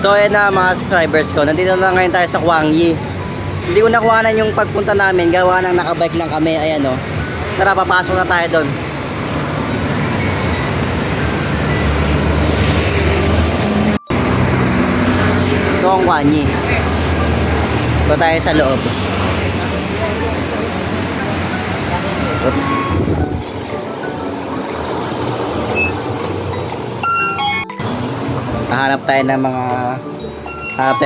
So ayan na mga subscribers ko, nandito na ngayon tayo sa Guangyi. Hindi ko nakuhanan yung pagpunta namin, gawa ng nakabike lang kami. Ayan o, tara papasok na tayo doon. Ito ang Guangyi. Ito tayo sa loob. Hanap tayo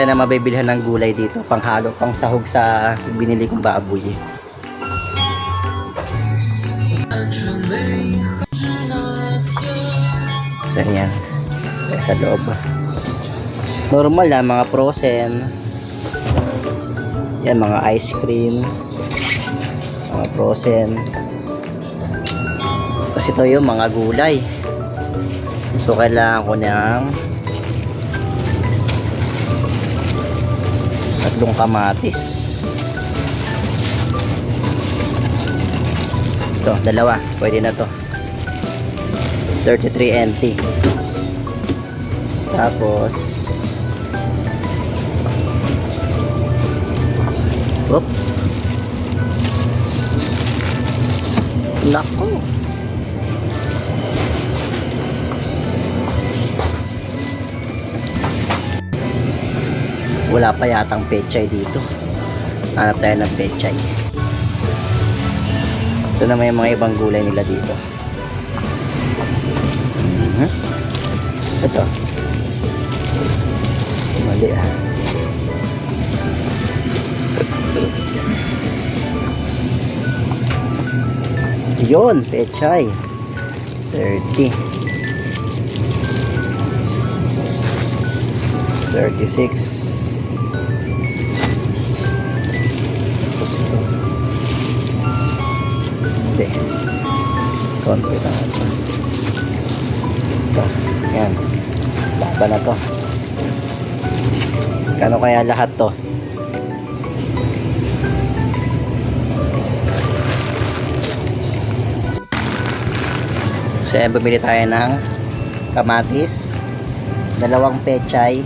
ng mabibilhan ng gulay dito, panghalo, pang sahog sa binili kong baboy. So yan, sa loob. Normal na mga frozen. Yan, mga ice cream, mga frozen. Kasi ito yung mga gulay. So kailangan ko ng tatlong kamatis. Ito, dalawa. Pwede na to. 33 NT. Tapos oop. Nako. Wala pa yatang pechay dito. Hanap tayo ng pechay. Ito na may mga ibang gulay nila dito. Ito. Mali ah. Yun, pechay. 30. 36. Ito. Hindi. Konti lang ito. Ito. Yan. Laban na to. Kano kaya lahat to? So yan, bumili tayo ng kamatis, dalawang pechay,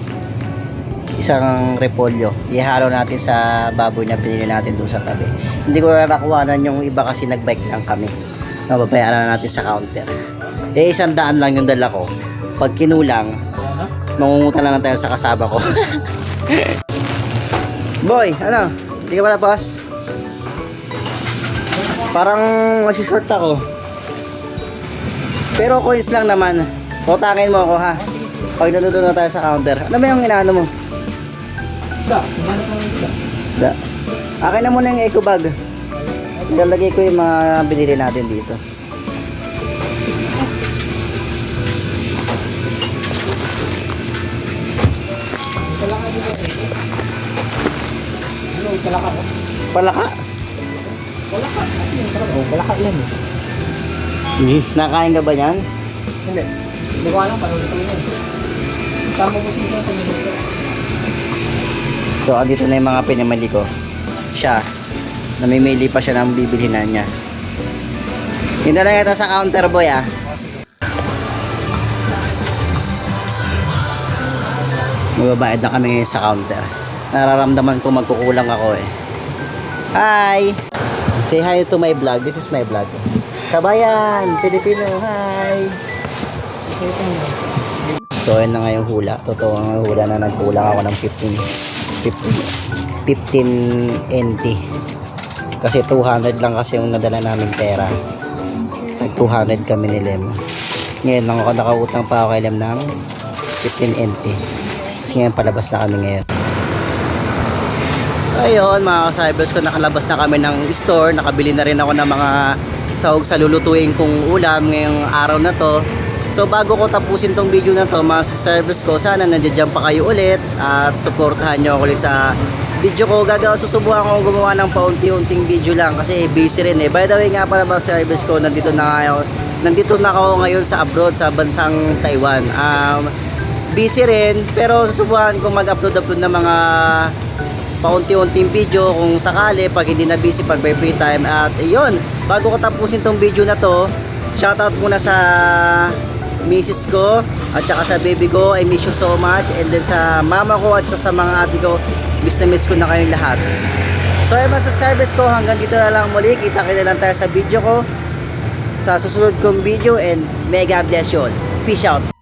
isang repolyo. Ihalo natin sa baboy na pinili natin doon sa tabi. Hindi ko na nakuhanan yung iba kasi nagbike lang kami. Babayaran na natin sa counter. 100 lang yung dala ko. Pag kinulang, mangungutan lang tayo sa kasama ko. Boy, ano? Hindi ka pa tapos? Parang masishort ako. Pero coins lang naman. Utangin mo ako ha. Pag natuto na tayo sa counter. Ano ba yung inaano mo? Isda. Akin na muna yung eco bag. Ilalagay ko yung mga binili natin dito. Palaka. Palaka? Palaka. Oh, palaka yan eh. Nakain ka ba yan? Hindi. Hindi ko alam paano ito yun. Tama po siya sa minuto. So, andito na yung mga pinamili ko. Siya, namimili pa siya ng bibilhin na niya. Hinta lang ito sa counter, boy, ah. Magbabayad na kami ngayon sa counter. Nararamdaman ko magkukulang ako, eh. Hi! Say hi to my vlog. This is my vlog. Kabayan! Pilipino, hi! So, yun na nga yung hula. Totoo ang hula na nagkulang ako ng 15 NT. Kasi 200 lang kasi yung nadala namin pera. Nag 200 kami ni Lem. Ngayon lang ako nakautang pa ako kay Lem ng 15 NT. Kasi ngayon palabas na kami ngayon. So, ayun mga ka-cybers ko, nakalabas na kami ng store. Nakabili na rin ako ng mga sahog sa lulutuin kong ulam ngayong araw na to. So bago ko tapusin tong video na to mga subscribers ko, sana nandiyan pa kayo ulit at suportahan nyo ako ulit sa video ko. Susubukan ko gumawa ng paunti-unting video lang kasi busy rin eh. By the way nga pala mga subscribers ko, nandito na ako ngayon sa abroad, sa bansang Taiwan. Busy rin pero susubukan ko mag-upload ng mga paunti-unting video kung sakali pag hindi na busy, pag may free time. At yun, bago ko tapusin tong video na to, shoutout muna sa misis ko At saka sa baby ko, I miss you so much. And then sa mama ko at sa mga ate ko, miss na miss ko na kayong lahat. So ayun mga subscribers ko, hanggang dito na lang muli. Kita-kita lang tayo sa video ko, sa susunod kong video, and may God bless you all. Peace out.